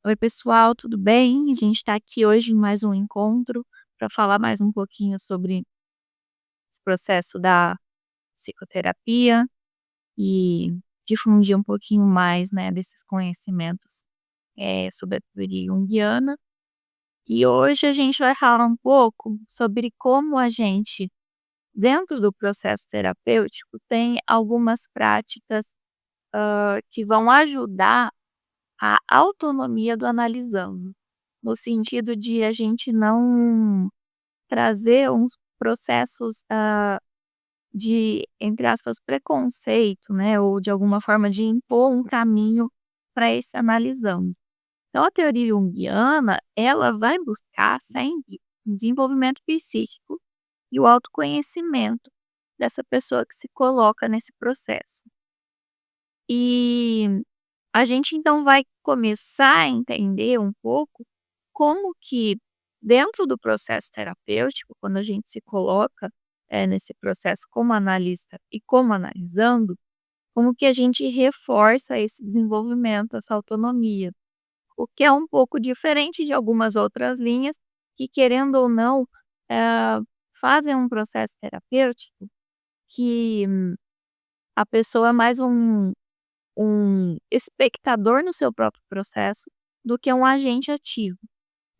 Oi, pessoal, tudo bem? A gente está aqui hoje em mais um encontro para falar mais um pouquinho sobre esse processo da psicoterapia e difundir um pouquinho mais, né, desses conhecimentos sobre a teoria junguiana. E hoje a gente vai falar um pouco sobre como a gente, dentro do processo terapêutico, tem algumas práticas que vão ajudar a autonomia do analisando, no sentido de a gente não trazer uns processos, de, entre aspas, preconceito, né, ou de alguma forma de impor um caminho para esse analisando. Então a teoria junguiana, ela vai buscar sempre o desenvolvimento psíquico e o autoconhecimento dessa pessoa que se coloca nesse processo. E a gente então vai começar a entender um pouco como que dentro do processo terapêutico, quando a gente se coloca, nesse processo como analista e como analisando, como que a gente reforça esse desenvolvimento, essa autonomia. O que é um pouco diferente de algumas outras linhas que, querendo ou não, eh, fazem um processo terapêutico que a pessoa é mais um espectador no seu próprio processo, do que um agente ativo.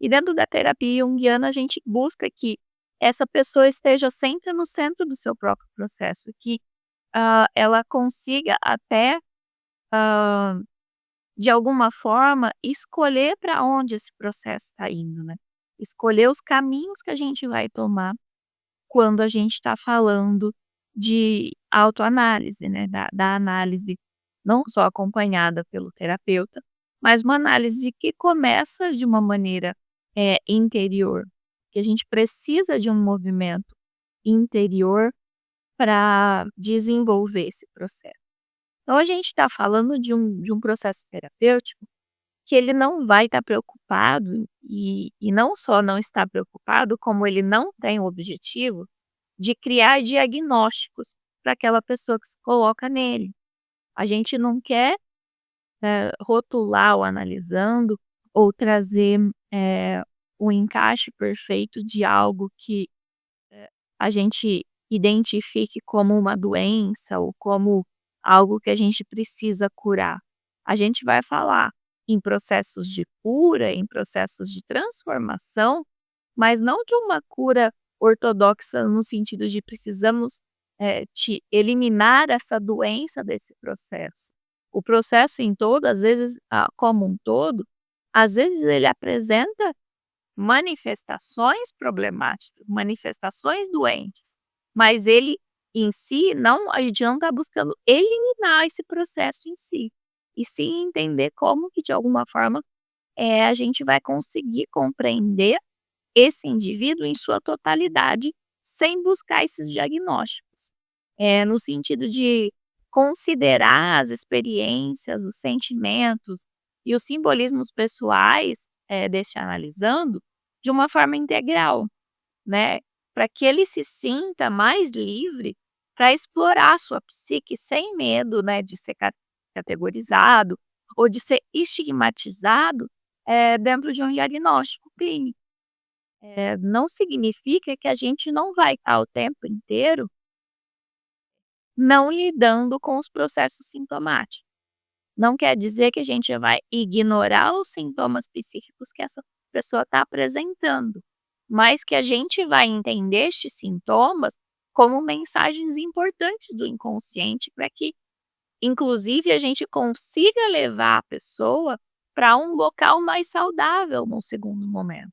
E dentro da terapia junguiana, a gente busca que essa pessoa esteja sempre no centro do seu próprio processo, que, ela consiga até, hã, de alguma forma, escolher para onde esse processo está indo, né. Escolher os caminhos que a gente vai tomar quando a gente está falando de autoanálise, né, da análise não só acompanhada pelo terapeuta, mas uma análise que começa de uma maneira, interior, que a gente precisa de um movimento interior para desenvolver esse processo. Então a gente está falando de um processo terapêutico que ele não vai estar preocupado e não só não está preocupado, como ele não tem o objetivo de criar diagnósticos para aquela pessoa que se coloca nele. A gente não quer, rotular o analisando ou trazer, o encaixe perfeito de algo que a gente identifique como uma doença ou como algo que a gente precisa curar. A gente vai falar em processos de cura, em processos de transformação, mas não de uma cura ortodoxa no sentido de precisamos, te eliminar essa doença desse processo. O processo em todo, às vezes, como um todo, às vezes ele apresenta manifestações problemáticas, manifestações doentes, mas ele em si não a gente não está buscando eliminar esse processo em si, e sim entender como que de alguma forma, a gente vai conseguir compreender esse indivíduo em sua totalidade, sem buscar esses diagnósticos. No sentido de considerar as experiências, os sentimentos e os simbolismos pessoais, deste analisando, de uma forma integral, né, para que ele se sinta mais livre para explorar a sua psique sem medo, né, de ser categorizado ou de ser estigmatizado, dentro de um diagnóstico clínico. Não significa que a gente não vai estar o tempo inteiro não lidando com os processos sintomáticos. Não quer dizer que a gente vai ignorar os sintomas psíquicos que essa pessoa está apresentando, mas que a gente vai entender estes sintomas como mensagens importantes do inconsciente para que, inclusive, a gente consiga levar a pessoa para um local mais saudável num segundo momento.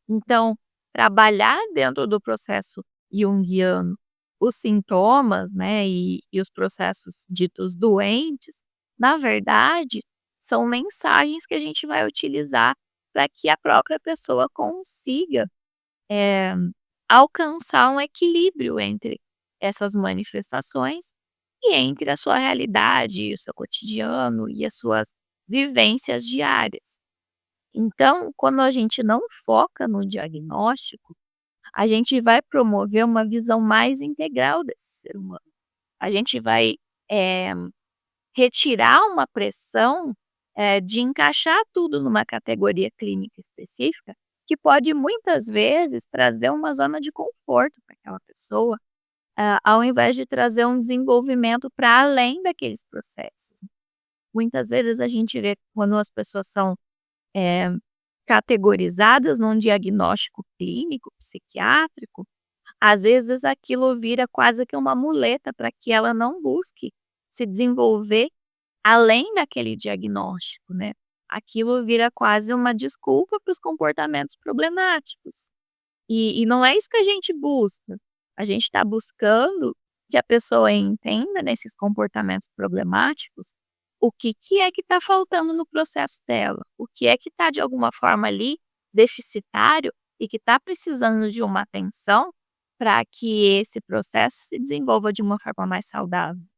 Então, trabalhar dentro do processo junguiano os sintomas, né, e os processos ditos doentes, na verdade, são mensagens que a gente vai utilizar para que a própria pessoa consiga, eh, alcançar um equilíbrio entre essas manifestações e entre a sua realidade, o seu cotidiano e as suas vivências diárias. Então, quando a gente não foca no diagnóstico, a gente vai promover uma visão mais integral desse ser humano. A gente vai, eh, retirar uma pressão, de encaixar tudo numa categoria clínica específica, que pode muitas vezes trazer uma zona de conforto para aquela pessoa, ao invés de trazer um desenvolvimento para além daqueles processos. Muitas vezes a gente vê quando as pessoas são, eh, categorizadas num diagnóstico clínico, psiquiátrico, às vezes aquilo vira quase que uma muleta para que ela não busque se desenvolver além daquele diagnóstico, né. Aquilo vira quase uma desculpa para os comportamentos problemáticos. E não é isso que a gente busca. A gente está buscando que a pessoa entenda nesses comportamentos problemáticos o que é que está faltando no processo dela, o que é que está de alguma forma ali deficitário e que está precisando de uma atenção para que esse processo se desenvolva de uma forma mais saudável.